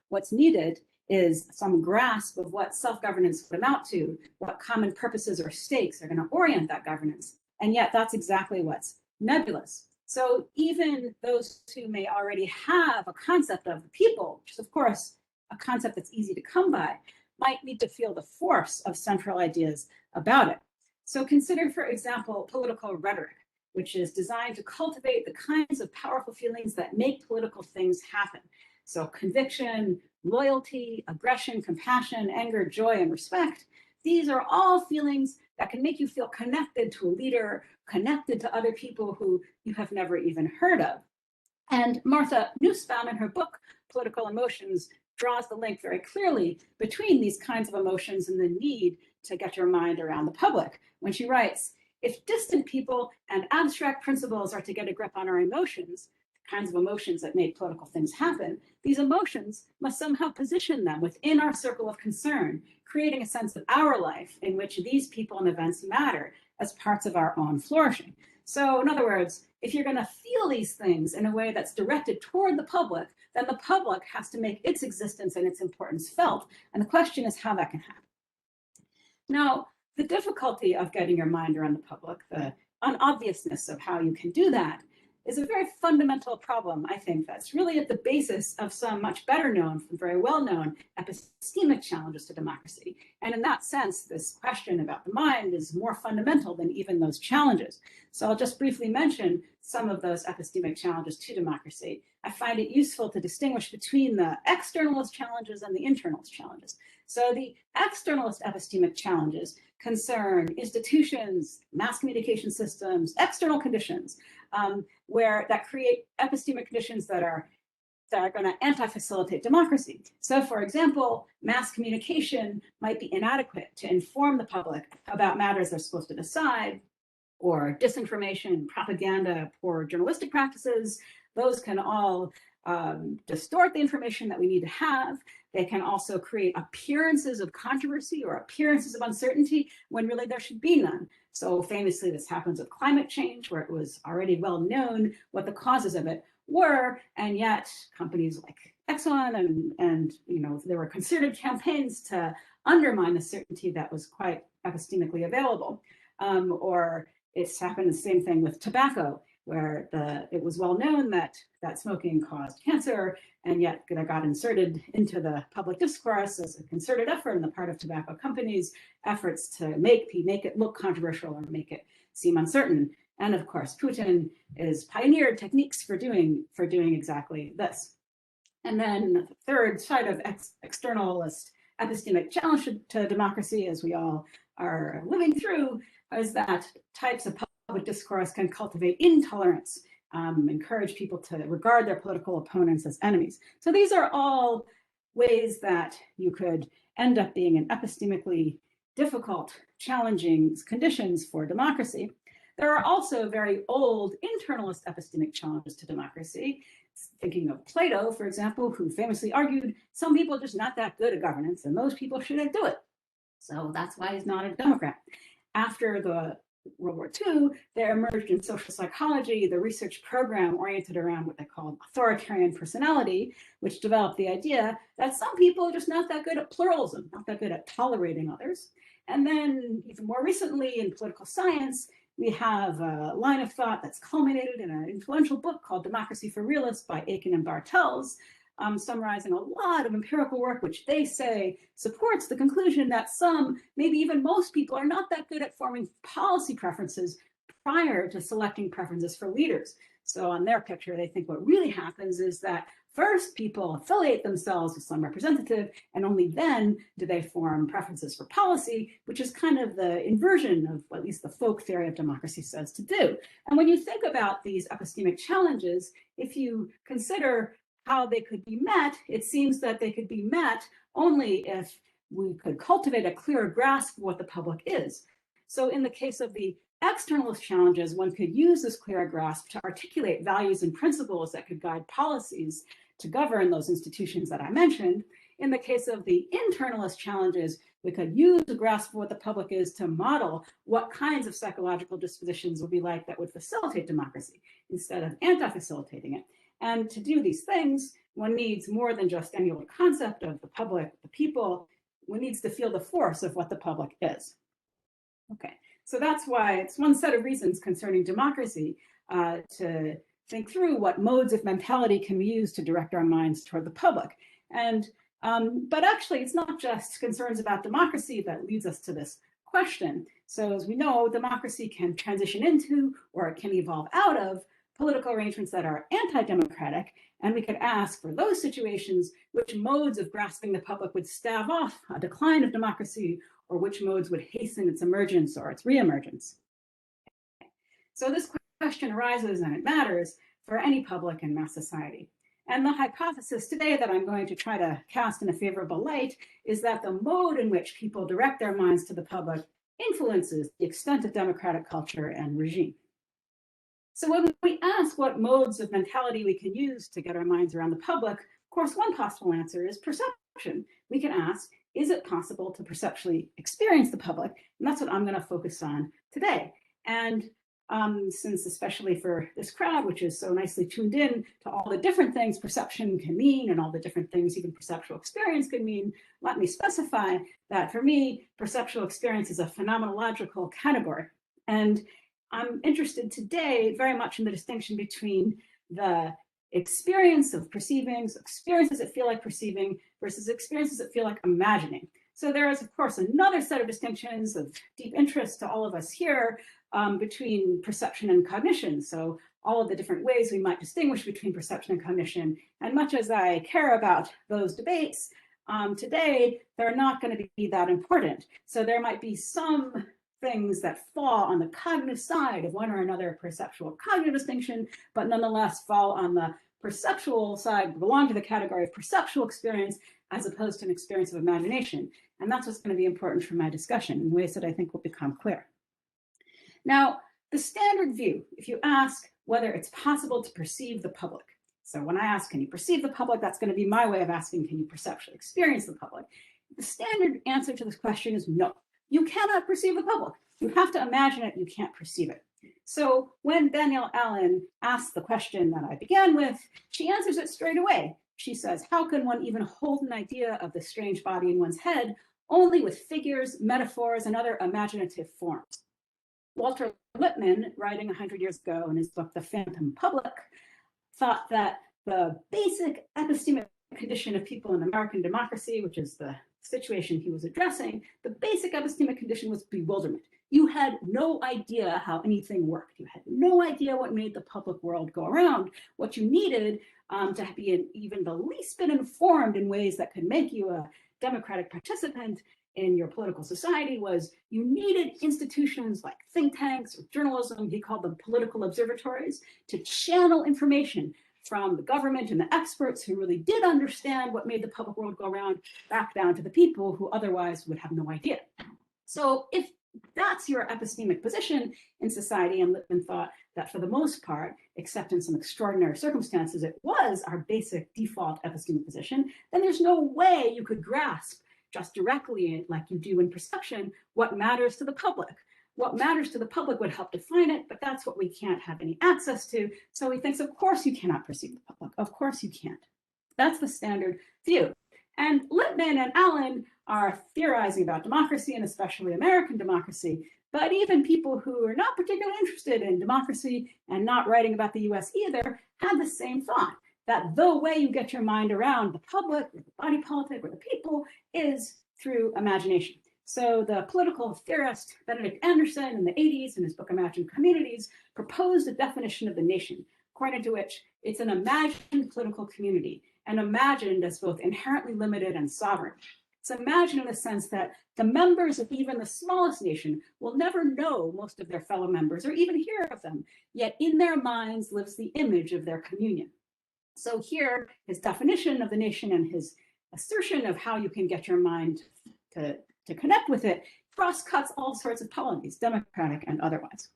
what's needed is some grasp of what self-governance would amount to, what common purposes or stakes are going to orient that governance. And yet that's exactly what's nebulous. So even those who may already have a concept of the people, which is of course a concept that's easy to come by, might need to feel the force of central ideas about it. So consider, for example, political rhetoric, which is designed to cultivate the kinds of powerful feelings that make political things happen. So conviction, loyalty, aggression, compassion, anger, joy, and respect. These are all feelings that can make you feel connected to a leader, connected to other people who you have never even heard of. And Martha Nussbaum, in her book, Political Emotions, draws the link very clearly between these kinds of emotions and the need to get your mind around the public, when she writes, if distant people and abstract principles are to get a grip on our emotions, the kinds of emotions that make political things happen, these emotions must somehow position them within our circle of concern, creating a sense of our life in which these people and events matter as parts of our own flourishing. So in other words, if you're going to feel these things in a way that's directed toward the public, then the public has to make its existence and its importance felt. And the question is how that can happen. Now, the difficulty of getting your mind around the public, the unobviousness of how you can do that, is a very fundamental problem, I think, that's really at the basis of some much better known, very well-known epistemic challenges to democracy. And in that sense, this question about the mind is more fundamental than even those challenges. So I'll just briefly mention some of those epistemic challenges to democracy. I find it useful to distinguish between the externalist challenges and the internalist challenges. So the externalist epistemic challenges concern institutions, mass communication systems, external conditions, that create epistemic conditions that are going to anti-facilitate democracy. So for example, mass communication might be inadequate to inform the public about matters they're supposed to decide, or disinformation, propaganda, poor journalistic practices. Those can all distort the information that we need to have. They can also create appearances of controversy or appearances of uncertainty when really there should be none. So famously, this happens with climate change, where it was already well known what the causes of it were, and yet companies like Exxon and there were concerted campaigns to undermine the certainty that was quite epistemically available. Or it's happened the same thing with tobacco, where it was well known that smoking caused cancer, and yet it got inserted into the public discourse as a concerted effort on the part of tobacco companies, efforts to make it look controversial or make it seem uncertain. And of course, Putin is pioneered techniques for doing exactly this. And then the third side of externalist epistemic challenge to democracy, as we all are living through, is that types of public discourse can cultivate intolerance, encourage people to regard their political opponents as enemies. So these are all ways that you could end up being in epistemically difficult, challenging conditions for democracy. There are also very old internalist epistemic challenges to democracy. Thinking of Plato, for example, who famously argued, some people are just not that good at governance and most people shouldn't do it. So that's why he's not a Democrat. After the World War II, there emerged in social psychology the research program oriented around what they called authoritarian personality, which developed the idea that some people are just not that good at pluralism, not that good at tolerating others. And then even more recently in political science, we have a line of thought that's culminated in an influential book called Democracy for Realists by Aiken and Bartels, summarizing a lot of empirical work, which they say supports the conclusion that some, maybe even most people, are not that good at forming policy preferences prior to selecting preferences for leaders. So on their picture, they think what really happens is that first people affiliate themselves with some representative, and only then do they form preferences for policy, which is kind of the inversion of what at least the folk theory of democracy says to do. And when you think about these epistemic challenges, if you consider how they could be met, it seems that they could be met only if we could cultivate a clearer grasp of what the public is. So in the case of the externalist challenges, one could use this clearer grasp to articulate values and principles that could guide policies to govern those institutions that I mentioned. In the case of the internalist challenges, we could use a grasp of what the public is to model what kinds of psychological dispositions would be like that would facilitate democracy instead of anti-facilitating it. And to do these things, one needs more than just any old concept of the public, the people. One needs to feel the force of what the public is. Okay, so that's why it's one set of reasons concerning democracy to think through what modes of mentality can we use to direct our minds toward the public. And but actually, it's not just concerns about democracy that leads us to this question. So as we know, democracy can transition into, or it can evolve out of, political arrangements that are anti-democratic, and we could ask, for those situations, which modes of grasping the public would stave off a decline of democracy, or which modes would hasten its emergence or its reemergence. So this question arises, and it matters, for any public and mass society. And the hypothesis today that I'm going to try to cast in a favorable light is that the mode in which people direct their minds to the public influences the extent of democratic culture and regime. So when we ask what modes of mentality we can use to get our minds around the public, of course, one possible answer is perception. We can ask, is it possible to perceptually experience the public? And that's what I'm going to focus on today. And since especially for this crowd, which is so nicely tuned in to all the different things perception can mean and all the different things even perceptual experience can mean, let me specify that for me, perceptual experience is a phenomenological category. And I'm interested today very much in the distinction between the experience of perceiving, so experiences that feel like perceiving versus experiences that feel like imagining. So there is, of course, another set of distinctions of deep interest to all of us here between perception and cognition. So all of the different ways we might distinguish between perception and cognition. And much as I care about those debates, today, they're not going to be that important. So there might be some things that fall on the cognitive side of one or another perceptual cognitive distinction, but nonetheless fall on the perceptual side, belong to the category of perceptual experience as opposed to an experience of imagination. And that's what's going to be important for my discussion in ways that I think will become clear. Now, the standard view, if you ask whether it's possible to perceive the public. So when I ask, can you perceive the public? That's going to be my way of asking, can you perceptually experience the public? The standard answer to this question is no. You cannot perceive the public. You have to imagine it, you can't perceive it. So when Danielle Allen asks the question that I began with, she answers it straight away. She says, how can one even hold an idea of the strange body in one's head only with figures, metaphors, and other imaginative forms? Walter Lippmann, writing 100 years ago in his book, The Phantom Public, thought that the basic epistemic condition of people in American democracy, which is the situation he was addressing, the basic epistemic condition was bewilderment. You had no idea how anything worked. You had no idea what made the public world go around. What you needed to be even the least bit informed in ways that could make you a democratic participant in your political society was you needed institutions like think tanks or journalism, he called them political observatories, to channel information from the government and the experts who really did understand what made the public world go around back down to the people who otherwise would have no idea. So if that's your epistemic position in society, and Lippmann thought that for the most part, except in some extraordinary circumstances, it was our basic default epistemic position, then there's no way you could grasp just directly, like you do in perception, what matters to the public. What matters to the public would help define it, but that's what we can't have any access to. So he thinks, of course you cannot perceive the public. Of course you can't. That's the standard view. And Lippmann and Allen are theorizing about democracy, and especially American democracy. But even people who are not particularly interested in democracy and not writing about the US either have the same thought, that the way you get your mind around the public, or the body politic, or the people is through imagination. So the political theorist Benedict Anderson in the 80s in his book Imagined Communities proposed a definition of the nation, according to which it's an imagined political community, and imagined as both inherently limited and sovereign. It's imagined in the sense that the members of even the smallest nation will never know most of their fellow members or even hear of them, yet in their minds lives the image of their communion. So here, his definition of the nation and his assertion of how you can get your mind to connect with it cross-cuts all sorts of polities, democratic and otherwise.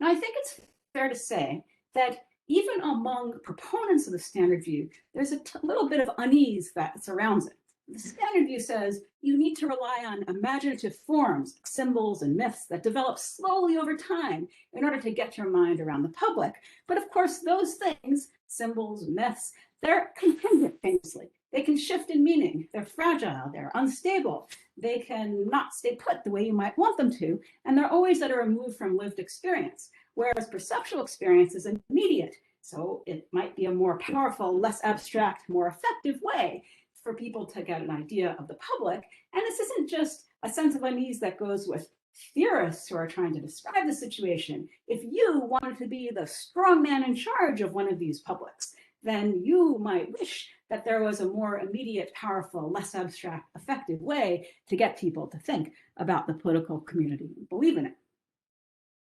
Now, I think it's fair to say that even among proponents of the standard view, there's a little bit of unease that surrounds it. The standard view says you need to rely on imaginative forms, symbols, and myths that develop slowly over time in order to get your mind around the public. But of course, those things, symbols, myths, they're contingent, famously. They can shift in meaning. They're fragile. They're unstable. They can not stay put the way you might want them to. And they're always at a remove from lived experience, whereas perceptual experience is immediate. So it might be a more powerful, less abstract, more effective way for people to get an idea of the public. And this isn't just a sense of unease that goes with theorists who are trying to describe the situation. If you wanted to be the strong man in charge of one of these publics, then you might wish that there was a more immediate, powerful, less abstract, effective way to get people to think about the political community and believe in it.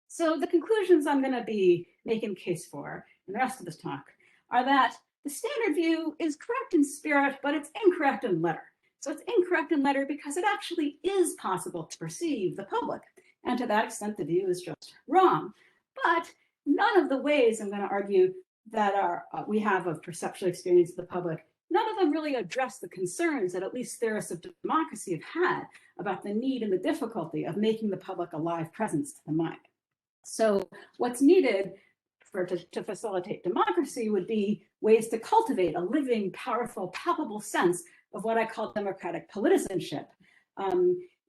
So the conclusions I'm going to be making case for in the rest of this talk are that the standard view is correct in spirit, but it's incorrect in letter. So it's incorrect in letter because it actually is possible to perceive the public. And to that extent, the view is just wrong. But none of the ways I'm going to argue that we have of perceptual experience of the public, none of them really address the concerns that at least theorists of democracy have had about the need and the difficulty of making the public a live presence to the mind. So what's needed to facilitate democracy would be ways to cultivate a living, powerful, palpable sense of what I call democratic politicianship,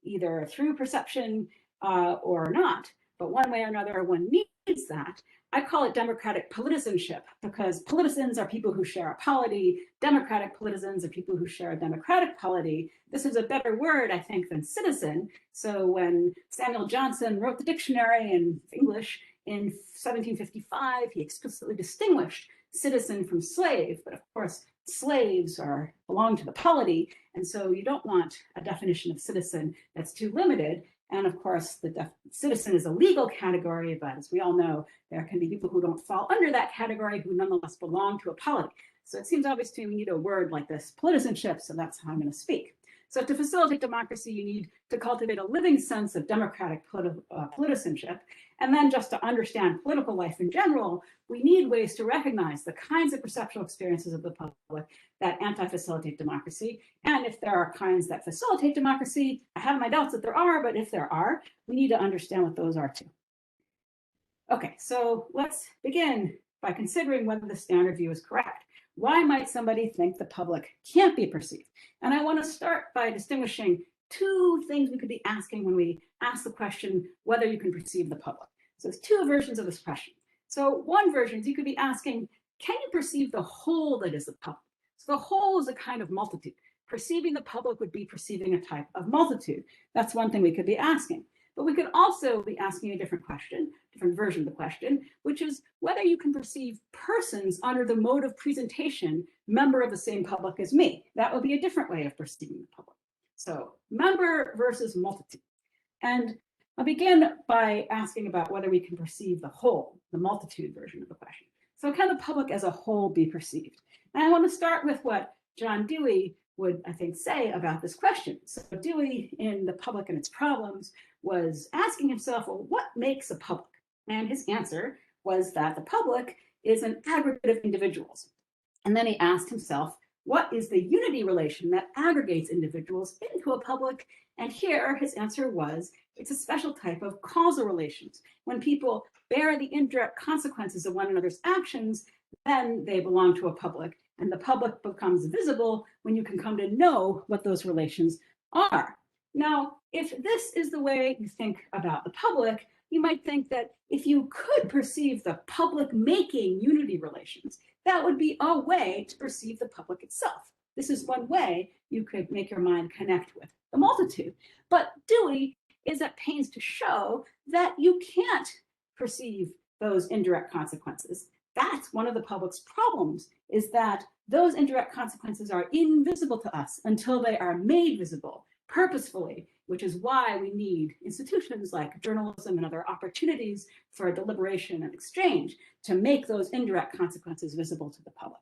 either through perception or not. But one way or another, one needs that. I call it democratic politicianship because politicians are people who share a polity. Democratic politicians are people who share a democratic polity. This is a better word, I think, than citizen. So when Samuel Johnson wrote the dictionary in English in 1755, he explicitly distinguished citizen from slave. But of course, slaves belong to the polity. And so you don't want a definition of citizen that's too limited. And of course, the citizen is a legal category, but as we all know, there can be people who don't fall under that category who nonetheless belong to a polity. So it seems obvious to me we need a word like this, politicianship, so that's how I'm going to speak. So to facilitate democracy, you need to cultivate a living sense of democratic politicianship. And then just to understand political life in general, we need ways to recognize the kinds of perceptual experiences of the public that anti-facilitate democracy. And if there are kinds that facilitate democracy, I have my doubts that there are, but if there are, we need to understand what those are too. Okay, so let's begin by considering whether the standard view is correct. Why might somebody think the public can't be perceived? And I want to start by distinguishing two things we could be asking when we ask the question whether you can perceive the public. So there's two versions of this question. So one version is you could be asking, can you perceive the whole that is the public? So the whole is a kind of multitude. Perceiving the public would be perceiving a type of multitude. That's one thing we could be asking. But we could also be asking a different question, different version of the question, which is whether you can perceive persons under the mode of presentation, member of the same public as me. That would be a different way of perceiving the public. So member versus multitude. And I'll begin by asking about whether we can perceive the whole, the multitude version of the question. So can the public as a whole be perceived? And I want to start with what John Dewey would, I think, say about this question. So Dewey, in The Public and Its Problems, was asking himself, well, what makes a public? And his answer was that the public is an aggregate of individuals. And then he asked himself, what is the unity relation that aggregates individuals into a public? And here his answer was, it's a special type of causal relations. When people bear the indirect consequences of one another's actions, then they belong to a public. And the public becomes visible when you can come to know what those relations are. Now, if this is the way you think about the public, you might think that if you could perceive the public making unity relations, that would be a way to perceive the public itself. This is one way you could make your mind connect with the multitude. But Dewey is at pains to show that you can't perceive those indirect consequences. That's one of the public's problems, is that those indirect consequences are invisible to us until they are made visible purposefully, which is why we need institutions like journalism and other opportunities for deliberation and exchange to make those indirect consequences visible to the public.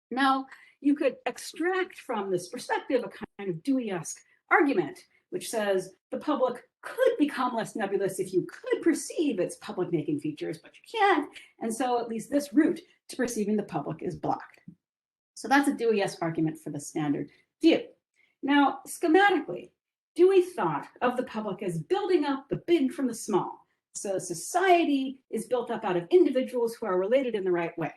Now, you could extract from this perspective a kind of Dewey-esque argument, which says the public could become less nebulous if you could perceive its public-making features, but you can't. And so at least this route to perceiving the public is blocked. So that's a Dewey-esque argument for the standard view. Now, schematically, Dewey thought of the public as building up the big from the small. So society is built up out of individuals who are related in the right way.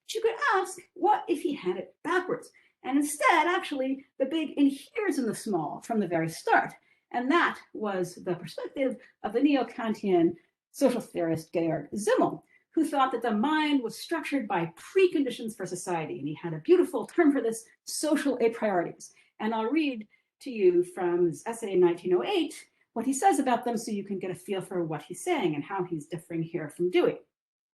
But you could ask, what if he had it backwards? And instead, actually, the big inheres in the small from the very start. And that was the perspective of the neo-Kantian social theorist Georg Simmel, who thought that the mind was structured by preconditions for society. And he had a beautiful term for this, social a priorities. And I'll read to you from his essay in 1908 what he says about them so you can get a feel for what he's saying and how he's differing here from Dewey.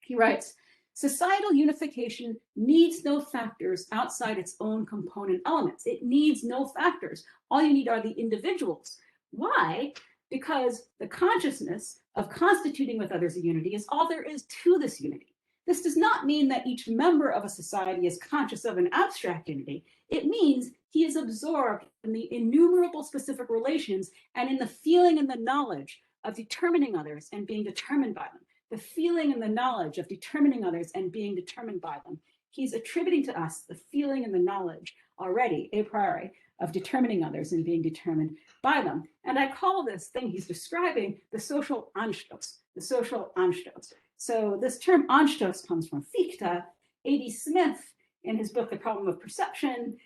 He writes, societal unification needs no factors outside its own component elements. It needs no factors. All you need are the individuals. Why? Because the consciousness of constituting with others a unity is all there is to this unity. This does not mean that each member of a society is conscious of an abstract unity. It means he is absorbed in the innumerable specific relations and in the feeling and the knowledge of determining others and being determined by them. The feeling and the knowledge of determining others and being determined by them. He's attributing to us the feeling and the knowledge already, a priori, of determining others and being determined by them. And I call this thing he's describing the social Anstoß, the social Anstoß. So this term Anstoß comes from Fichte. A.D. Smith, in his book, The Problem of Perception,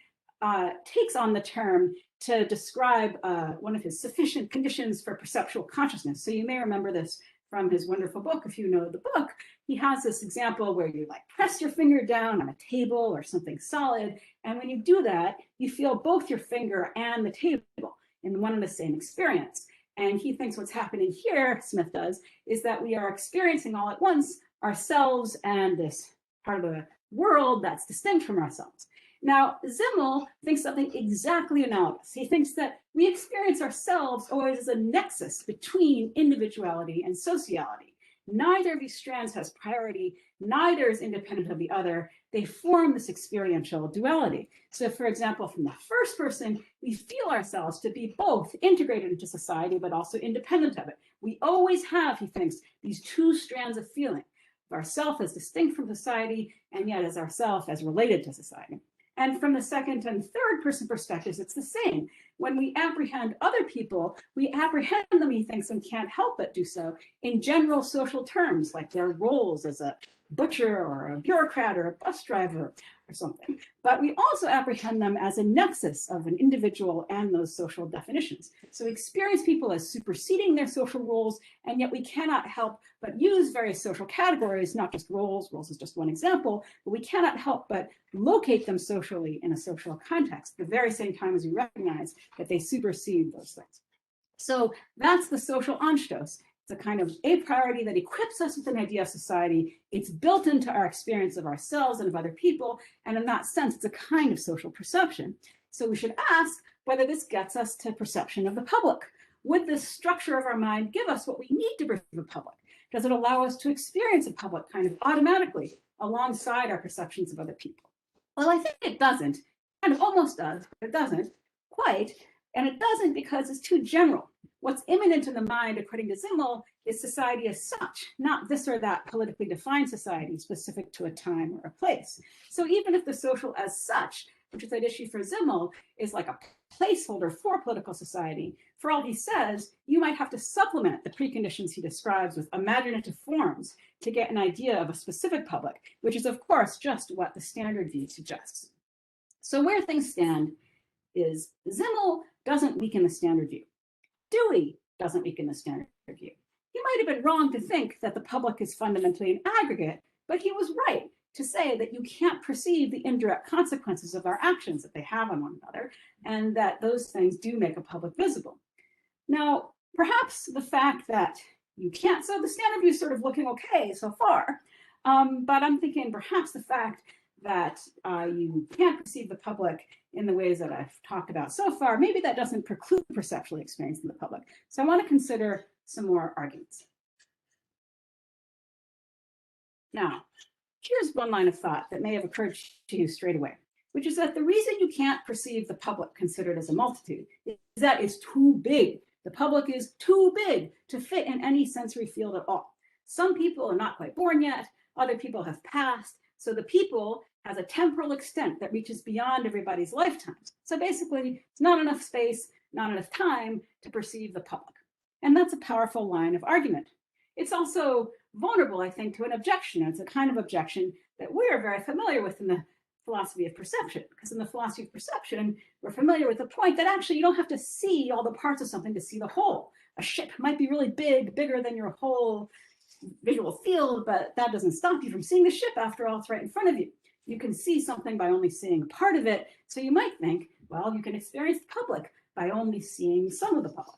takes on the term to describe one of his sufficient conditions for perceptual consciousness. So you may remember this from his wonderful book. If you know the book, he has this example where you like press your finger down on a table or something solid. And when you do that, you feel both your finger and the table in one and the same experience. And he thinks what's happening here, Smith does, is that we are experiencing all at once ourselves and this part of the world that's distinct from ourselves. Now, Simmel thinks something exactly analogous. He thinks that we experience ourselves always as a nexus between individuality and sociality. Neither of these strands has priority, neither is independent of the other. They form this experiential duality. So for example, from the first person, we feel ourselves to be both integrated into society, but also independent of it. We always have, he thinks, these two strands of feeling, of ourself as distinct from society, and yet as ourself as related to society. And from the second and third person perspectives, it's the same. When we apprehend other people, we apprehend them, he thinks, and can't help but do so in general social terms, like their roles as a butcher or a bureaucrat or a bus driver or something. But we also apprehend them as a nexus of an individual and those social definitions. So we experience people as superseding their social roles, and yet we cannot help but use various social categories, not just roles. Roles is just one example, but we cannot help but locate them socially in a social context at the very same time as we recognize that they supersede those things. So that's the social Anstoß. It's a kind of a priority that equips us with an idea of society. It's built into our experience of ourselves and of other people. And in that sense, it's a kind of social perception. So we should ask whether this gets us to perception of the public. Would this structure of our mind give us what we need to perceive the public? Does it allow us to experience a public kind of automatically alongside our perceptions of other people? Well, I think it doesn't. Kind of almost does, but it doesn't quite. And it doesn't because it's too general. What's immanent in the mind, according to Simmel, is society as such, not this or that politically defined society specific to a time or a place. So even if the social as such, which is at issue for Simmel, is like a placeholder for political society, for all he says, you might have to supplement the preconditions he describes with imaginative forms to get an idea of a specific public, which is, of course, just what the standard view suggests. So where things stand is Simmel doesn't weaken the standard view. Dewey doesn't weaken the standard view. He might have been wrong to think that the public is fundamentally an aggregate, but he was right to say that you can't perceive the indirect consequences of our actions that they have on one another, and that those things do make a public visible. Now, perhaps the fact that you can't, so the standard view is sort of looking okay so far, but I'm thinking perhaps the fact that you can't perceive the public in the ways that I've talked about so far, maybe that doesn't preclude perceptual experience in the public. So I want to consider some more arguments. Now, here's one line of thought that may have occurred to you straight away, which is that the reason you can't perceive the public considered as a multitude is that it's too big. The public is too big to fit in any sensory field at all. Some people are not quite born yet, other people have passed, so the people has a temporal extent that reaches beyond everybody's lifetimes. So basically, it's not enough space, not enough time to perceive the public. And that's a powerful line of argument. It's also vulnerable, I think, to an objection. It's a kind of objection that we're very familiar with in the philosophy of perception, because in the philosophy of perception, we're familiar with the point that actually you don't have to see all the parts of something to see the whole. A ship might be really big, bigger than your whole visual field, but that doesn't stop you from seeing the ship. After all, it's right in front of you. You can see something by only seeing part of it. So you might think, well, you can experience the public by only seeing some of the public.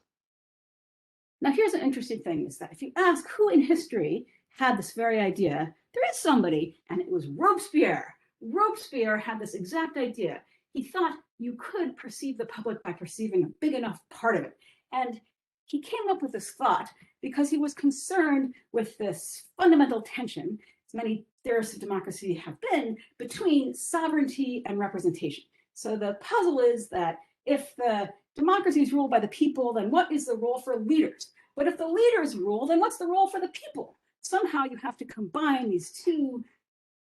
Now, here's an interesting thing, is that if you ask who in history had this very idea, there is somebody, and it was Robespierre. Robespierre had this exact idea. He thought you could perceive the public by perceiving a big enough part of it. And he came up with this thought because he was concerned with this fundamental tension, as many theorists of democracy have been, between sovereignty and representation. So the puzzle is that if the democracy is ruled by the people, then what is the role for leaders? But if the leaders rule, then what's the role for the people? Somehow you have to combine these two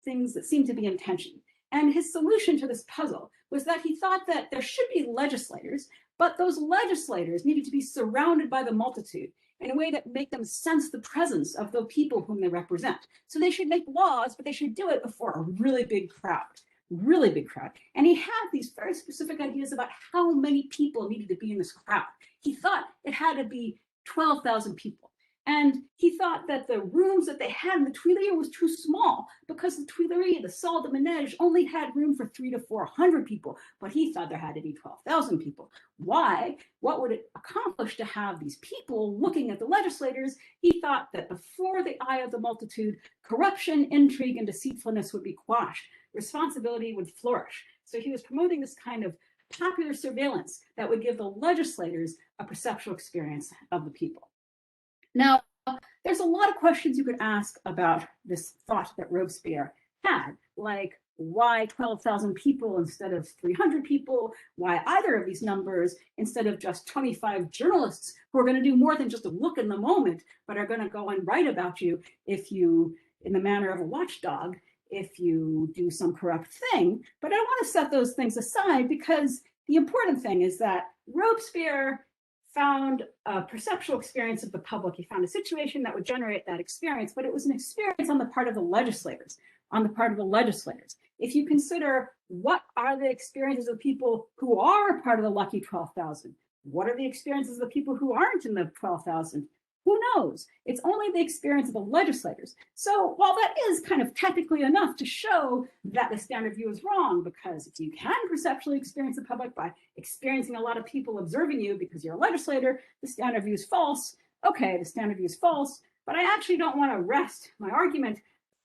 things that seem to be in tension. And his solution to this puzzle was that he thought that there should be legislators, but those legislators needed to be surrounded by the multitude in a way that make them sense the presence of the people whom they represent. So they should make laws, but they should do it before a really big crowd. Really big crowd. And he had these very specific ideas about how many people needed to be in this crowd. He thought it had to be 12,000 people. And he thought that the rooms that they had in the Tuileries was too small, because the Tuileries, the Salle de Manège, only had room for 300 to 400 people, but he thought there had to be 12,000 people. Why? What would it accomplish to have these people looking at the legislators? He thought that before the eye of the multitude, corruption, intrigue, and deceitfulness would be quashed. Responsibility would flourish. So he was promoting this kind of popular surveillance that would give the legislators a perceptual experience of the people. Now, there's a lot of questions you could ask about this thought that Robespierre had, like why 12,000 people instead of 300 people? Why either of these numbers instead of just 25 journalists who are going to do more than just a look in the moment, but are going to go and write about you if you, in the manner of a watchdog, if you do some corrupt thing. But I want to set those things aside, because the important thing is that Robespierre found a perceptual experience of the public. He found a situation that would generate that experience, but it was an experience on the part of the legislators, If you consider what are the experiences of people who are part of the lucky 12,000, what are the experiences of the people who aren't in the 12,000? Who knows? It's only the experience of the legislators. So while that is kind of technically enough to show that the standard view is wrong, because if you can perceptually experience the public by experiencing a lot of people observing you because you're a legislator, the standard view is false. Okay, the standard view is false, but I actually don't want to rest my argument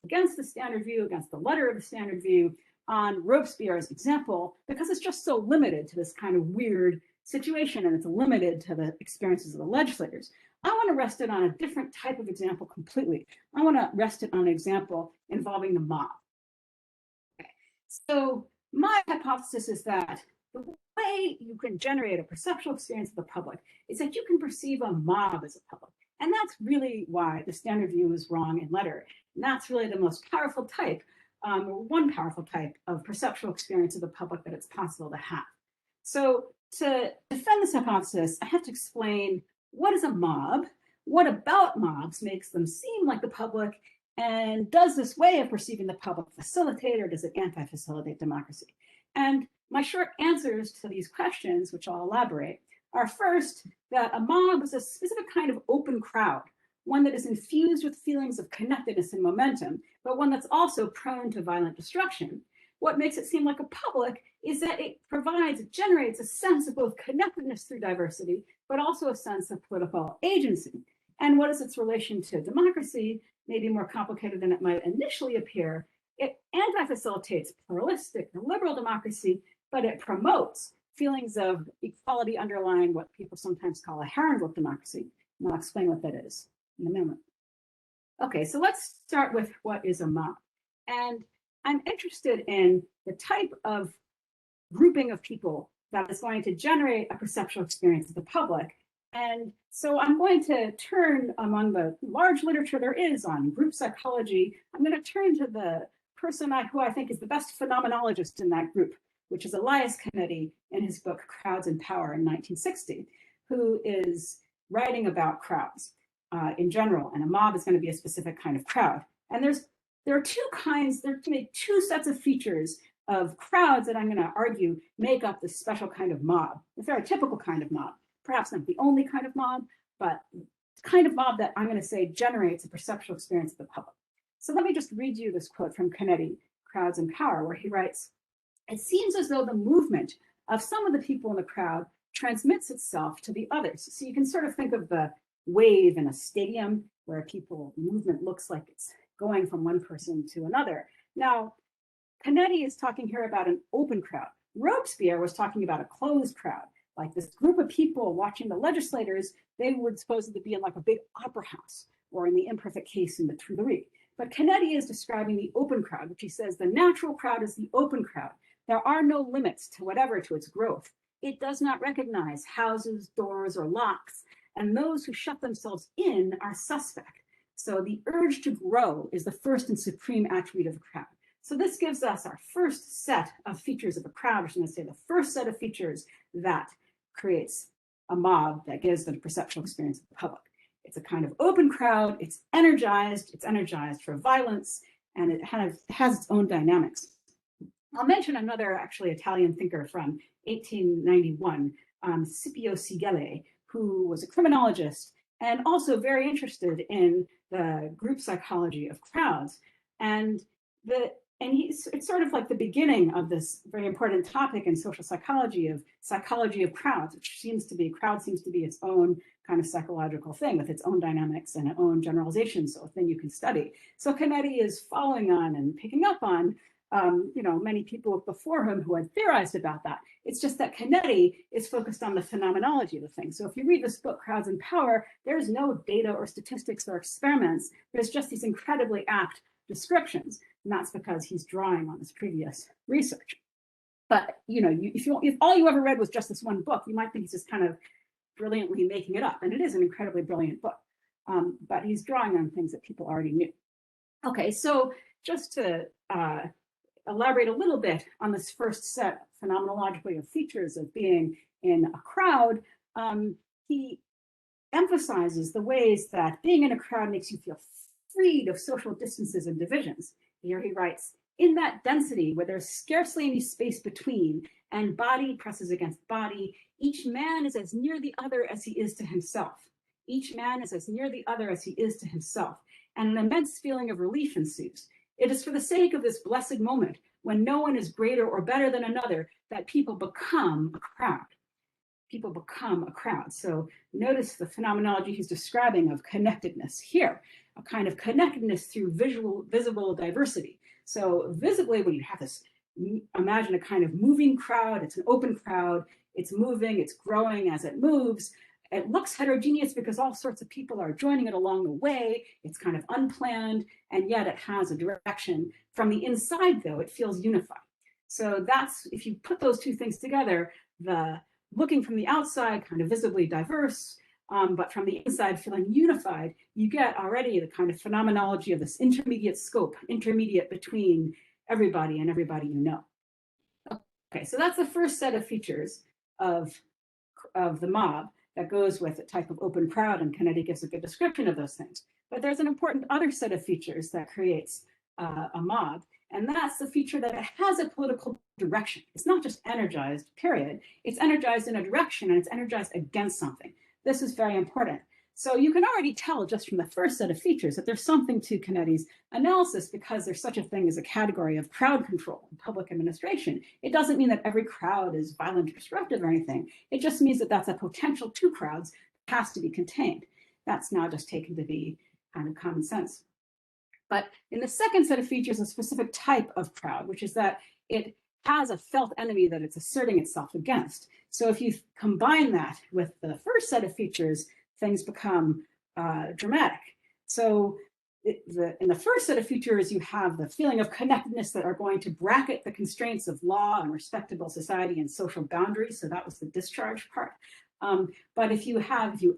against the standard view, against the letter of the standard view, on Robespierre's example, because it's just so limited to this kind of weird situation, and it's limited to the experiences of the legislators. I want to rest it on a different type of example completely. I want to rest it on an example involving the mob. Okay. So my hypothesis is that the way you can generate a perceptual experience of the public is that you can perceive a mob as a public. And that's really why the standard view is wrong in letter. And that's really the most powerful type, or one powerful type of perceptual experience of the public that it's possible to have. So to defend this hypothesis, I have to explain what is a mob, what about mobs makes them seem like the public, and does this way of perceiving the public facilitate or does it anti-facilitate democracy? And my short answers to these questions, which I'll elaborate, are first, that a mob is a specific kind of open crowd, one that is infused with feelings of connectedness and momentum, but one that's also prone to violent destruction. What makes it seem like a public is that it generates a sense of both connectedness through diversity, but also a sense of political agency. And what is its relation to democracy? Maybe more complicated than it might initially appear. It anti-facilitates pluralistic and liberal democracy, but it promotes feelings of equality underlying what people sometimes call a Herrenlook democracy. And I'll explain what that is in a moment. Okay, so let's start with what is a mob. And I'm interested in the type of grouping of people that is going to generate a perceptual experience of the public. And so I'm going to turn, among the large literature there is on group psychology, I'm going to turn to the person who I think is the best phenomenologist in that group, which is Elias Canetti in his book, Crowds and Power in 1960, who is writing about crowds in general, and a mob is going to be a specific kind of crowd. And there's there are two sets of features of crowds that I'm going to argue make up this special kind of mob, a very typical kind of mob, perhaps not the only kind of mob, but the kind of mob that I'm going to say generates a perceptual experience of the public. So let me just read you this quote from Canetti, Crowds and Power, where he writes, "It seems as though the movement of some of the people in the crowd transmits itself to the others." So you can sort of think of the wave in a stadium where movement looks like it's going from one person to another. Now, Canetti is talking here about an open crowd. Robespierre was talking about a closed crowd, like this group of people watching the legislators. They would supposedly be in like a big opera house, or in the imperfect case in the Tuileries. But Canetti is describing the open crowd, which he says the natural crowd is the open crowd. There are no limits to its growth. It does not recognize houses, doors, or locks, and those who shut themselves in are suspect. So the urge to grow is the first and supreme attribute of the crowd. So this gives us our first set of features of a crowd, which I'm going to say the first set of features that creates a mob that gives the perceptual experience of the public. It's a kind of open crowd, it's energized for violence, and it has its own dynamics. I'll mention another actually Italian thinker from 1891, Scipio Siegel, who was a criminologist and also very interested in the group psychology of crowds. It's sort of like the beginning of this very important topic in social psychology of crowds, which seems to be its own kind of psychological thing with its own dynamics and its own generalizations, so a thing you can study. So Canetti is following on and picking up on many people before him who had theorized about that. It's just that Canetti is focused on the phenomenology of the thing. So if you read this book, Crowds and Power, there's no data or statistics or experiments. There's just these incredibly apt descriptions. And that's because he's drawing on his previous research. But if all you ever read was just this one book, you might think he's just kind of brilliantly making it up. And it is an incredibly brilliant book. But he's drawing on things that people already knew. Okay, so just to elaborate a little bit on this first set phenomenologically of features of being in a crowd, he emphasizes the ways that being in a crowd makes you feel freed of social distances and divisions. Here he writes, "In that density where there's scarcely any space between and body presses against body, each man is as near the other as he is to himself. Each man is as near the other as he is to himself, and an immense feeling of relief ensues. It is for the sake of this blessed moment, when no one is greater or better than another, that people become a crowd." People become a crowd. So notice the phenomenology he's describing of connectedness here, a kind of connectedness through visible diversity. So visibly, when you have this, imagine a kind of moving crowd, it's an open crowd, it's moving, it's growing as it moves. It looks heterogeneous because all sorts of people are joining it along the way. It's kind of unplanned, and yet it has a direction. From the inside, though, it feels unified. So that's, if you put those two things together, the looking from the outside, kind of visibly diverse, but from the inside feeling unified, you get already the kind of phenomenology of this intermediate scope, intermediate between everybody and everybody you know. Okay, so that's the first set of features of the mob that goes with a type of open crowd, and Canetti gives a good description of those things. But there's an important other set of features that creates a mob, and that's the feature that it has a political direction. It's not just energized, period. It's energized in a direction, and it's energized against something. This is very important. So you can already tell just from the first set of features that there's something to Canetti's analysis, because there's such a thing as a category of crowd control in public administration. It doesn't mean that every crowd is violent or disruptive or anything. It just means that that's a potential to crowds that has to be contained. That's now just taken to be kind of common sense. But in the second set of features, a specific type of crowd, which is that it has a felt enemy that it's asserting itself against. So if you combine that with the first set of features, things become dramatic. So in the first set of features, you have the feeling of connectedness that are going to bracket the constraints of law and respectable society and social boundaries. So that was the discharge part. But if you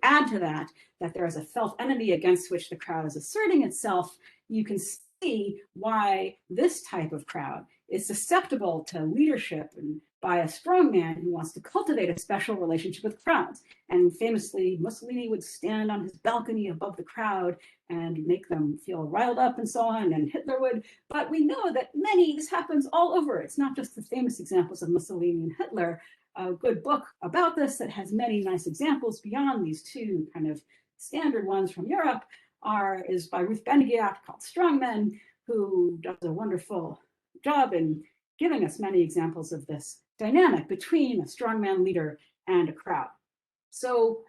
add to that there is a felt enemy against which the crowd is asserting itself, you can see why this type of crowd is susceptible to leadership and by a strong man who wants to cultivate a special relationship with crowds. And famously, Mussolini would stand on his balcony above the crowd and make them feel riled up and so on, and Hitler would. But we know that this happens all over. It's not just the famous examples of Mussolini and Hitler. A good book about this that has many nice examples beyond these two kind of standard ones from Europe is by Ruth Benedict, called Strong Men, who does a wonderful job in giving us many examples of this dynamic between a strongman leader and a crowd. So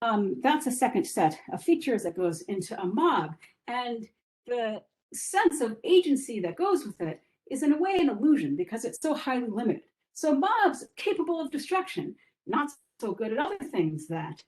that's a second set of features that goes into a mob. And the sense of agency that goes with it is in a way an illusion because it's so highly limited. So mobs capable of destruction, not so good at other things that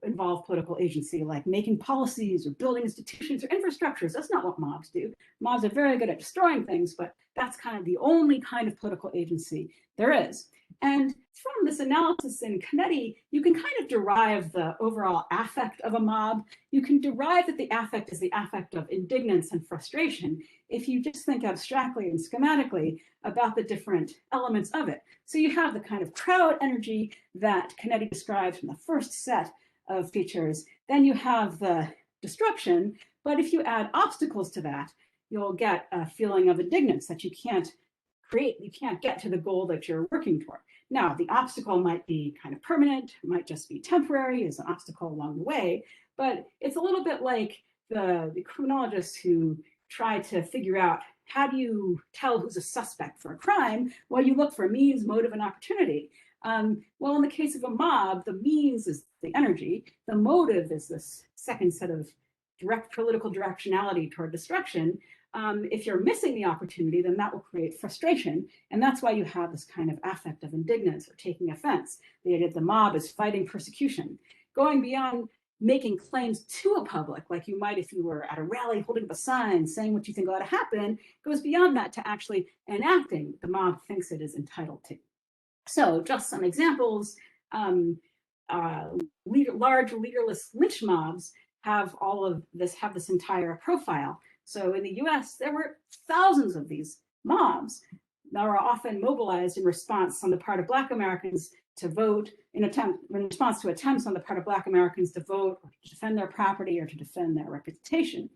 involve political agency, like making policies or building institutions or infrastructures. That's not what mobs do. Mobs are very good at destroying things, but that's kind of the only kind of political agency there is. And from this analysis in Canetti, you can kind of derive the overall affect of a mob. You can derive that the affect is the affect of indignance and frustration if you just think abstractly and schematically about the different elements of it. So you have the kind of crowd energy that Canetti describes from the first set of features. Then you have the destruction, but if you add obstacles to that, you'll get a feeling of indignance that you can't get to the goal that you're working toward. Now, the obstacle might be kind of permanent, it might just be temporary as an obstacle along the way, but it's a little bit like the criminologists who try to figure out how do you tell who's a suspect for a crime? Well, you look for means, motive, and opportunity. Well, in the case of a mob, the means is the energy, the motive is this second set of direct political directionality toward destruction. If you're missing the opportunity, then that will create frustration. And that's why you have this kind of affect of indignance or taking offense. The idea that the mob is fighting persecution, going beyond making claims to a public, like you might if you were at a rally holding up a sign saying what you think ought to happen, goes beyond that to actually enacting the mob thinks it is entitled to. So just some examples, large leaderless lynch mobs have this entire profile. So in the US, there were thousands of these mobs that were often mobilized in response on the part of Black Americans to vote, in response to attempts on the part of Black Americans to vote or to defend their property or to defend their reputation.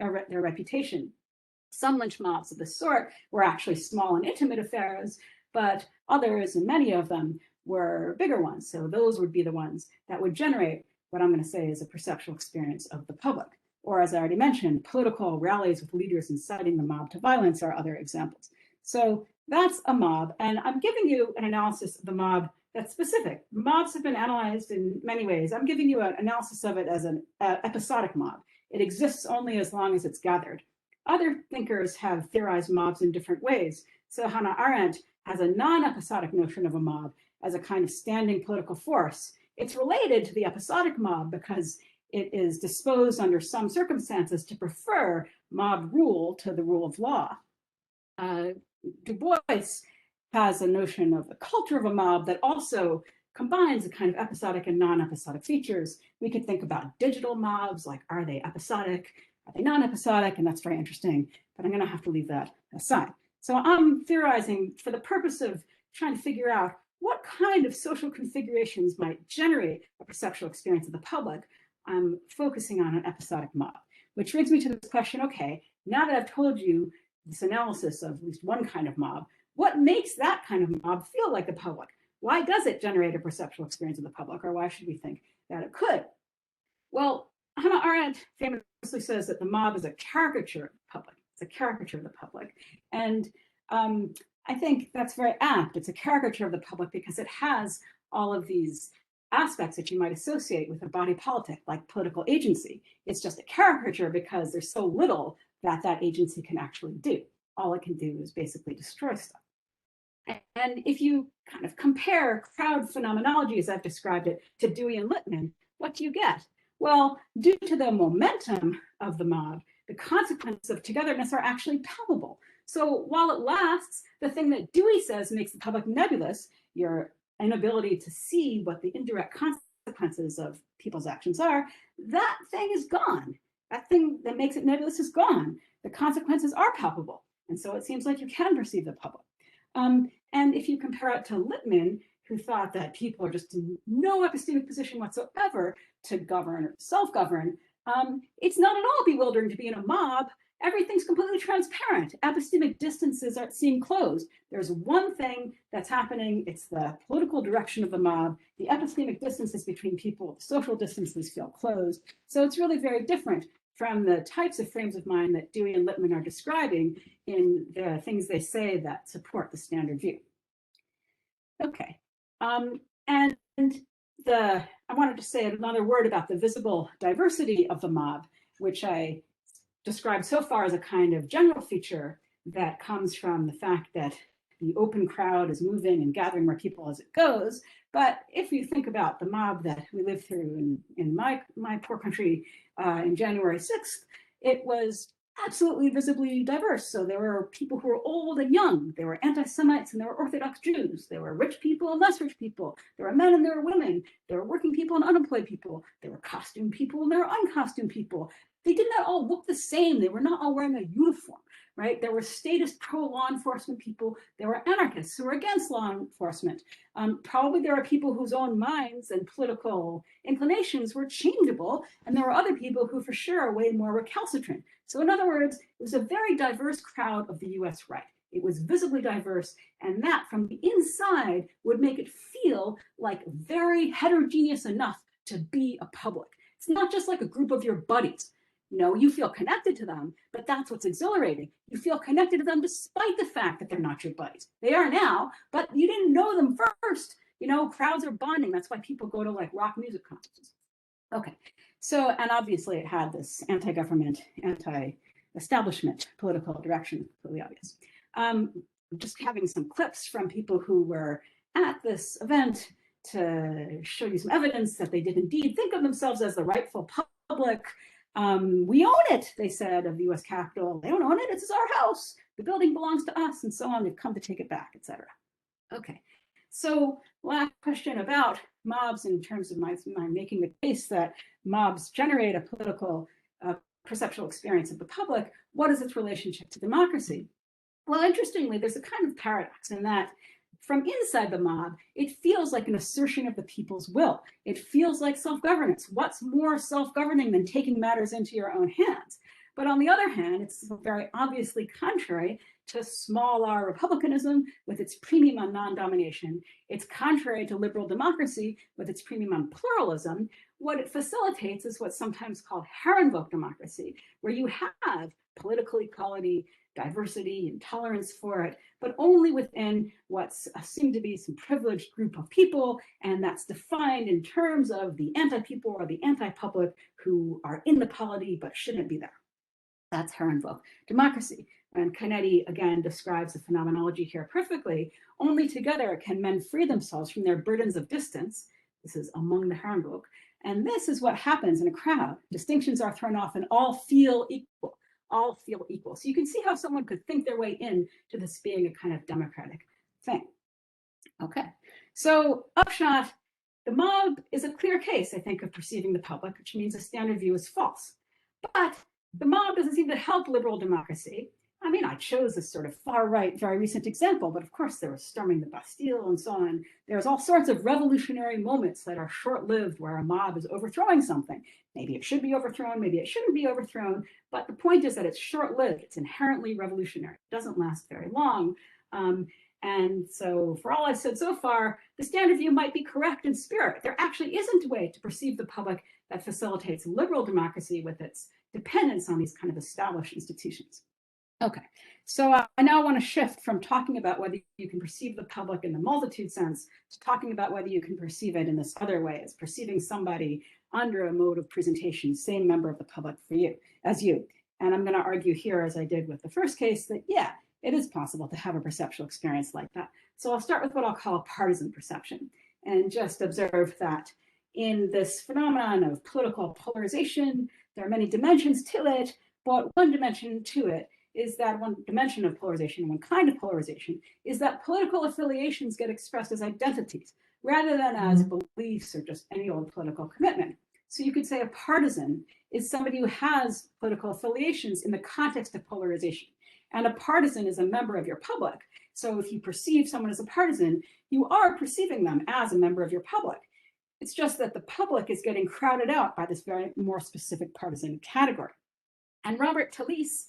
Some lynch mobs of this sort were actually small and intimate affairs, but others, and many of them, were bigger ones. So those would be the ones that would generate what I'm going to say is a perceptual experience of the public. Or as I already mentioned, political rallies with leaders inciting the mob to violence are other examples. So that's a mob. And I'm giving you an analysis of the mob that's specific. Mobs have been analyzed in many ways. I'm giving you an analysis of it as an episodic mob. It exists only as long as it's gathered. Other thinkers have theorized mobs in different ways. So Hannah Arendt has a non-episodic notion of a mob as a kind of standing political force. It's related to the episodic mob because it is disposed under some circumstances to prefer mob rule to the rule of law. Du Bois has a notion of the culture of a mob that also combines the kind of episodic and non-episodic features. We could think about digital mobs, like are they episodic, are they non-episodic, and that's very interesting, but I'm gonna have to leave that aside. So I'm theorizing for the purpose of trying to figure out what kind of social configurations might generate a perceptual experience of the public. I'm focusing on an episodic mob, which brings me to this question, okay, now that I've told you this analysis of at least one kind of mob, what makes that kind of mob feel like the public? Why does it generate a perceptual experience of the public, or why should we think that it could? Well, Hannah Arendt famously says that the mob is a caricature of the public. It's a caricature of the public. And I think that's very apt. It's a caricature of the public because it has all of these aspects that you might associate with a body politic, like political agency. It's just a caricature because there's so little that that agency can actually do. All it can do is basically destroy stuff. And if you kind of compare crowd phenomenology, as I've described it, to Dewey and Littman, what do you get? Well, due to the momentum of the mob, the consequences of togetherness are actually palpable. So while it lasts, the thing that Dewey says makes the public nebulous, your inability to see what the indirect consequences of people's actions are, that thing is gone. That thing that makes it nebulous is gone. The consequences are palpable. And so it seems like you can perceive the public. And if you compare it to Lippmann, who thought that people are just in no epistemic position whatsoever to govern or self-govern, it's not at all bewildering to be in a mob. Everything's completely transparent. Epistemic distances seem closed. There's one thing that's happening. It's the political direction of the mob. The epistemic distances between people, the social distances feel closed. So it's really very different from the types of frames of mind that Dewey and Lippmann are describing in the things they say that support the standard view. Okay, and I wanted to say another word about the visible diversity of the mob, which I described so far as a kind of general feature that comes from the fact that the open crowd is moving and gathering more people as it goes. But if you think about the mob that we lived through in my poor country in January 6th, it was absolutely visibly diverse. So there were people who were old and young. There were anti-Semites and there were Orthodox Jews. There were rich people and less rich people. There were men and there were women. There were working people and unemployed people. There were costumed people and there were uncostumed people. They did not all look the same. They were not all wearing a uniform, right? There were statist pro-law enforcement people. There were anarchists who were against law enforcement. Probably there are people whose own minds and political inclinations were changeable, and there were other people who for sure are way more recalcitrant. So in other words, it was a very diverse crowd of the US right. It was visibly diverse, and that from the inside would make it feel like very heterogeneous enough to be a public. It's not just like a group of your buddies. You know, you feel connected to them, but that's what's exhilarating. You feel connected to them despite the fact that they're not your buddies. They are now, but you didn't know them first. You know, crowds are bonding. That's why people go to like rock music concerts. Okay, so, and obviously it had this anti-government, anti-establishment political direction, completely obvious. Just having some clips from people who were at this event to show you some evidence that they did indeed think of themselves as the rightful public. We own it, they said, of the US Capitol. They don't own it, it's our house. The building belongs to us, and so on. They've come to take it back, etc. Okay, so last question about mobs in terms of my making the case that mobs generate a political perceptual experience of the public. What is its relationship to democracy? Well, interestingly, there's a kind of paradox in that from inside the mob, it feels like an assertion of the people's will. It feels like self-governance. What's more self-governing than taking matters into your own hands? But on the other hand, it's very obviously contrary to small r republicanism with its premium on non-domination. It's contrary to liberal democracy with its premium on pluralism. What it facilitates is what's sometimes called Herrenvolk democracy, where you have political equality, diversity, and tolerance for it, but only within what's assumed to be some privileged group of people, and that's defined in terms of the anti-people or the anti-public who are in the polity but shouldn't be there. That's Herrenvolk democracy. And Canetti, again, describes the phenomenology here perfectly. Only together can men free themselves from their burdens of distance. This is among the Herrenvolk. And this is what happens in a crowd. Distinctions are thrown off and all feel equal. All feel equal. So you can see how someone could think their way in to this being a kind of democratic thing. Okay, so upshot, the mob is a clear case, I think, of perceiving the public, which means a standard view is false. But the mob doesn't seem to help liberal democracy. I mean, I chose this sort of far right, very recent example, but of course there was storming the Bastille and so on. There's all sorts of revolutionary moments that are short-lived where a mob is overthrowing something. Maybe it should be overthrown, maybe it shouldn't be overthrown, but the point is that it's short-lived, it's inherently revolutionary, it doesn't last very long. And so for all I've said so far, the standard view might be correct in spirit. There actually isn't a way to perceive the public that facilitates liberal democracy with its dependence on these kind of established institutions. Okay, so I now want to shift from talking about whether you can perceive the public in the multitude sense to talking about whether you can perceive it in this other way, as perceiving somebody under a mode of presentation, same member of the public for you, as you. And I'm going to argue here, as I did with the first case, that yeah, it is possible to have a perceptual experience like that. So I'll start with what I'll call a partisan perception, and just observe that in this phenomenon of political polarization, there are many dimensions to it, but one dimension to it is that one dimension of polarization, one kind of polarization, is that political affiliations get expressed as identities rather than as beliefs or just any old political commitment. So you could say a partisan is somebody who has political affiliations in the context of polarization. And a partisan is a member of your public. So if you perceive someone as a partisan, you are perceiving them as a member of your public. It's just that the public is getting crowded out by this very more specific partisan category. And Robert Talisse,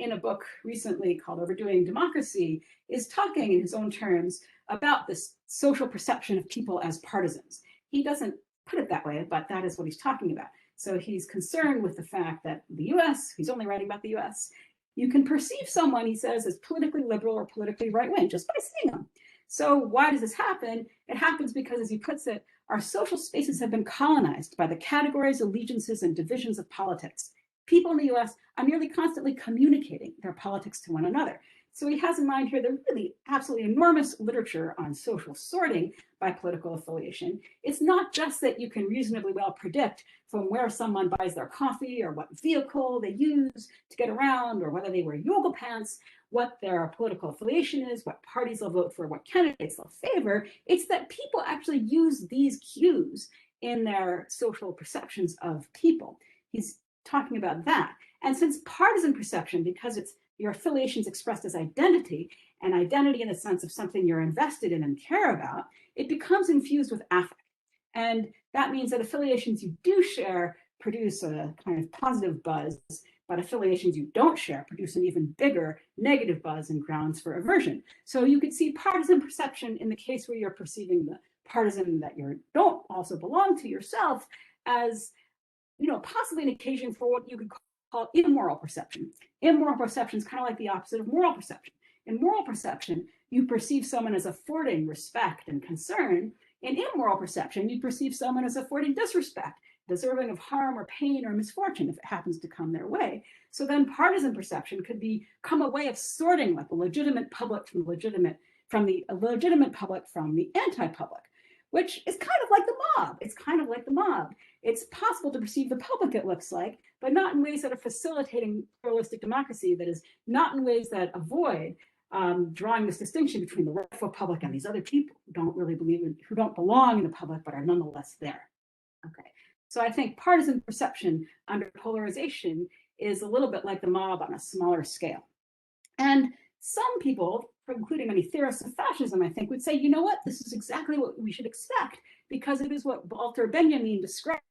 in a book recently called Overdoing Democracy, is talking in his own terms about this social perception of people as partisans. He doesn't put it that way, but that is what he's talking about. So he's concerned with the fact that the US, he's only writing about the US, you can perceive someone, he says, as politically liberal or politically right-wing just by seeing them. So why does this happen? It happens because, as he puts it, our social spaces have been colonized by the categories, allegiances, and divisions of politics. People in the US are nearly constantly communicating their politics to one another. So he has in mind here the really absolutely enormous literature on social sorting by political affiliation. It's not just that you can reasonably well predict from where someone buys their coffee or what vehicle they use to get around or whether they wear yoga pants, what their political affiliation is, what parties they'll vote for, what candidates they'll favor. It's that people actually use these cues in their social perceptions of people. He's talking about that. And since partisan perception, because it's your affiliations expressed as identity, and identity in the sense of something you're invested in and care about, it becomes infused with affect. And that means that affiliations you do share produce a kind of positive buzz, but affiliations you don't share produce an even bigger negative buzz and grounds for aversion. So you could see partisan perception in the case where you're perceiving the partisan that you don't also belong to yourself as, possibly an occasion for what you could call immoral perception. Immoral perception is kind of like the opposite of moral perception. In moral perception, you perceive someone as affording respect and concern. In immoral perception, you perceive someone as affording disrespect, deserving of harm or pain or misfortune if it happens to come their way. So then partisan perception could become a way of sorting like the legitimate public from the legitimate public from the anti-public, which is kind of like the mob. It's kind of like the mob. It's possible to perceive the public, it looks like, but not in ways that are facilitating pluralistic democracy, that is, not in ways that avoid drawing this distinction between the rightful public and these other people who don't really who don't belong in the public, but are nonetheless there. Okay, so I think partisan perception under polarization is a little bit like the mob on a smaller scale. And some people, including many theorists of fascism, I think, would say, you know what, this is exactly what we should expect, because it is what Walter Benjamin described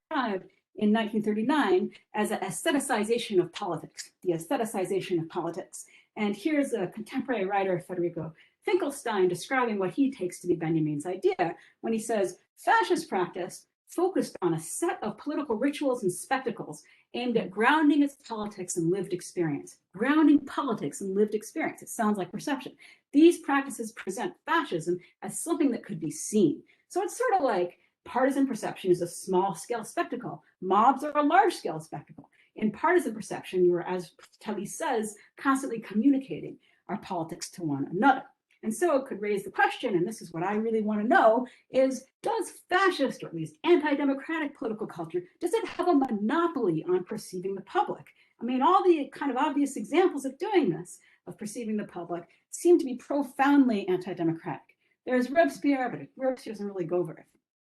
in 1939 as an aestheticization of politics, the aestheticization of politics. And here's a contemporary writer, Federico Finkelstein, describing what he takes to be Benjamin's idea when he says, fascist practice focused on a set of political rituals and spectacles aimed at grounding its politics in lived experience. Grounding politics in lived experience. It sounds like perception. These practices present fascism as something that could be seen. So it's sort of like partisan perception is a small-scale spectacle. Mobs are a large-scale spectacle. In partisan perception, you are, as Talisse says, constantly communicating our politics to one another. And so it could raise the question, and this is what I really want to know, is does fascist, or at least anti-democratic political culture, does it have a monopoly on perceiving the public? I mean, all the kind of obvious examples of doing this, of perceiving the public, seem to be profoundly anti-democratic. There's Robespierre, but Robespierre doesn't really go very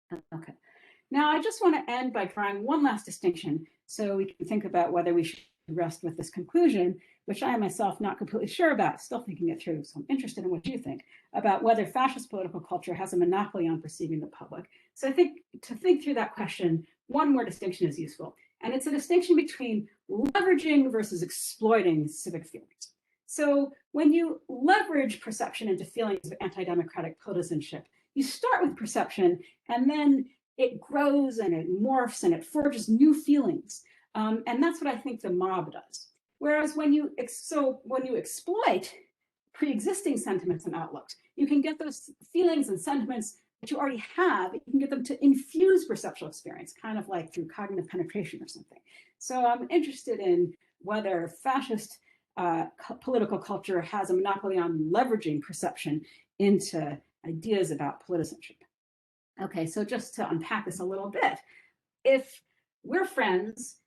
far. Okay. Now, I just want to end by drawing one last distinction so we can think about whether we should rest with this conclusion, which I am myself not completely sure about, still thinking it through. So I'm interested in what you think about whether fascist political culture has a monopoly on perceiving the public. So I think to think through that question, one more distinction is useful. And it's a distinction between leveraging versus exploiting civic feelings. So when you leverage perception into feelings of anti-democratic partisanship, you start with perception and then it grows and it morphs and it forges new feelings. And that's what I think the mob does. Whereas when you exploit pre-existing sentiments and outlooks, you can get those feelings and sentiments that you already have, you can get them to infuse perceptual experience, kind of like through cognitive penetration or something. So I'm interested in whether fascist political culture has a monopoly on leveraging perception into ideas about politicianship. Okay, so just to unpack this a little bit, if we're friends,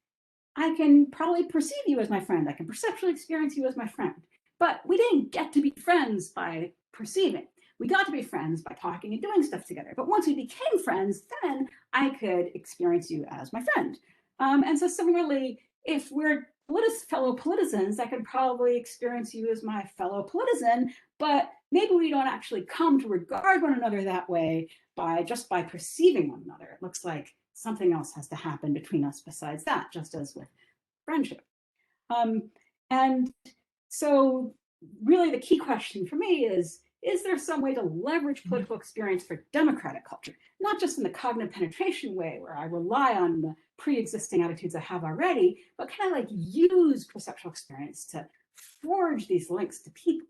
I can probably perceive you as my friend. I can perceptually experience you as my friend. But we didn't get to be friends by perceiving. We got to be friends by talking and doing stuff together. But once we became friends, then I could experience you as my friend. And so similarly, if we're fellow politicans, I could probably experience you as my fellow politician, but maybe we don't actually come to regard one another that way just by perceiving one another. It looks like something else has to happen between us besides that, just as with friendship. And so really the key question for me is there some way to leverage political experience for democratic culture? Not just in the cognitive penetration way where I rely on the pre-existing attitudes I have already, but can I like use perceptual experience to forge these links to people?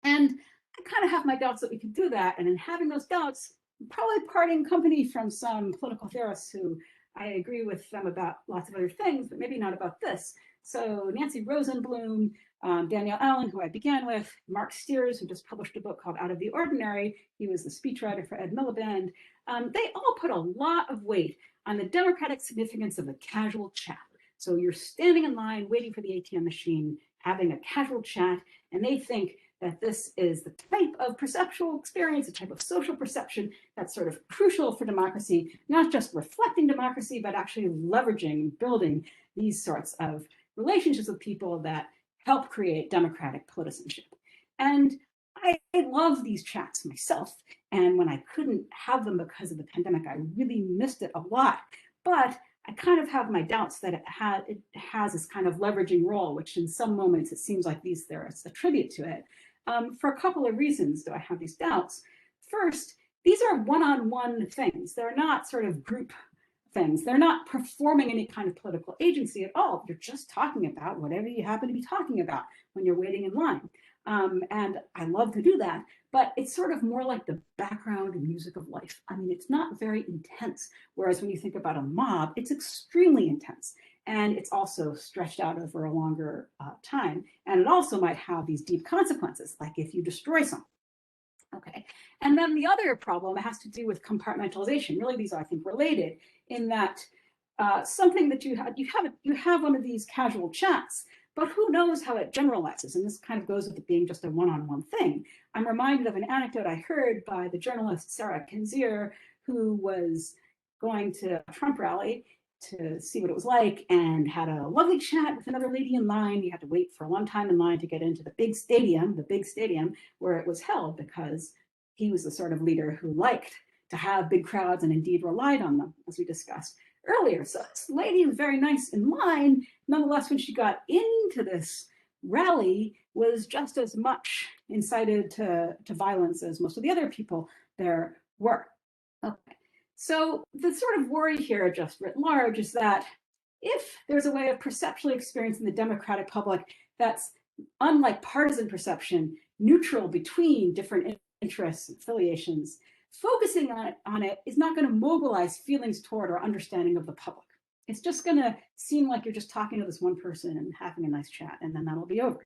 And I kind of have my doubts that we can do that. And in having those doubts, I'm probably parting company from some political theorists who I agree with them about lots of other things, but maybe not about this. So Nancy Rosenblum, Danielle Allen, who I began with, Mark Steers, who just published a book called Out of the Ordinary. He was the speechwriter for Ed Miliband. They all put a lot of weight on the democratic significance of a casual chat. So you're standing in line, waiting for the ATM machine, having a casual chat, and they think that this is the type of perceptual experience, a type of social perception that's sort of crucial for democracy, not just reflecting democracy, but actually leveraging, building these sorts of relationships with people that help create democratic politicianship. And I love these chats myself. And when I couldn't have them because of the pandemic, I really missed it a lot. But I kind of have my doubts that it has this kind of leveraging role, which in some moments it seems like these theorists attribute to it. For a couple of reasons do I have these doubts. First, these are one-on-one things. They're not sort of group things. They're not performing any kind of political agency at all. You're just talking about whatever you happen to be talking about when you're waiting in line. And I love to do that, but it's sort of more like the background music of life. I mean, it's not very intense. Whereas when you think about a mob, it's extremely intense. And it's also stretched out over a longer time. And it also might have these deep consequences, like if you destroy something. Okay, and then the other problem has to do with compartmentalization. Really, these are, I think, related in that something that you have one of these casual chats, but who knows how it generalizes? And this kind of goes with it being just a one-on-one thing. I'm reminded of an anecdote I heard by the journalist Sarah Kendzior, who was going to a Trump rally to see what it was like and had a lovely chat with another lady in line. You had to wait for a long time in line to get into the big stadium where it was held, because he was the sort of leader who liked to have big crowds and indeed relied on them, as we discussed earlier. So this lady was very nice in line. Nonetheless, when she got into this rally, was just as much incited to violence as most of the other people there were. Okay. So the sort of worry here, just writ large, is that if there's a way of perceptually experiencing the democratic public that's, unlike partisan perception, neutral between different interests and affiliations, focusing on it is not going to mobilize feelings toward or understanding of the public. It's just going to seem like you're just talking to this one person and having a nice chat, and then that'll be over.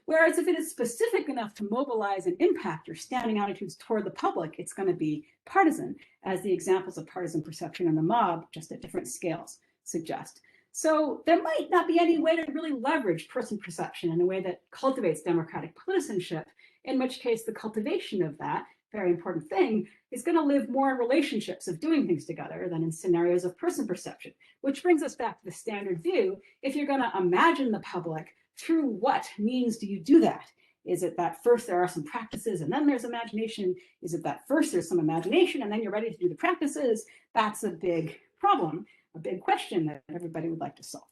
Whereas if it is specific enough to mobilize and impact your standing attitudes toward the public, it's going to be partisan, as the examples of partisan perception in the mob, just at different scales, suggest. So there might not be any way to really leverage person perception in a way that cultivates democratic politicianship, in which case the cultivation of that very important thing is going to live more in relationships of doing things together than in scenarios of person perception, which brings us back to the standard view. If you're going to imagine the public, through what means do you do that? Is it that first there are some practices and then there's imagination? Is it that first there's some imagination and then you're ready to do the practices? That's a big problem, a big question that everybody would like to solve.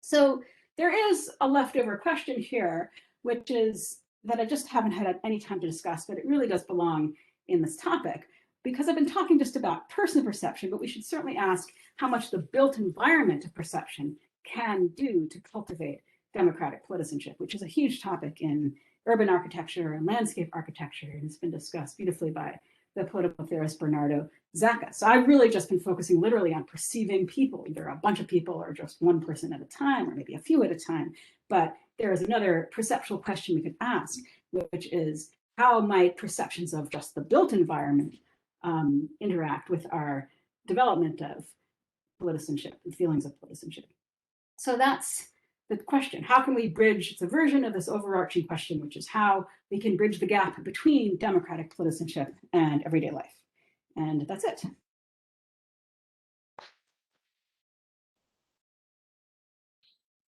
So there is a leftover question here, which is that I just haven't had any time to discuss, but it really does belong in this topic, because I've been talking just about person perception, but we should certainly ask how much the built environment of perception can do to cultivate democratic politicianship, which is a huge topic in urban architecture and landscape architecture, and it's been discussed beautifully by the political theorist Bernardo Zacca. So I've really just been focusing literally on perceiving people, either a bunch of people or just one person at a time, or maybe a few at a time. But there is another perceptual question we could ask, which is how might perceptions of just the built environment interact with our development of politicianship and feelings of politicianship? So that's the question. How can we bridge, it's a version of this overarching question, which is how we can bridge the gap between democratic politicianship and everyday life. And that's it.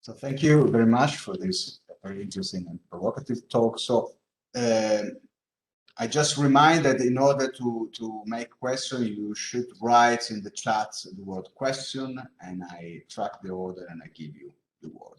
So thank you very much for this very interesting and provocative talk. So I just remind that in order to make question, you should write in the chat the word question, and I track the order and I give you the word.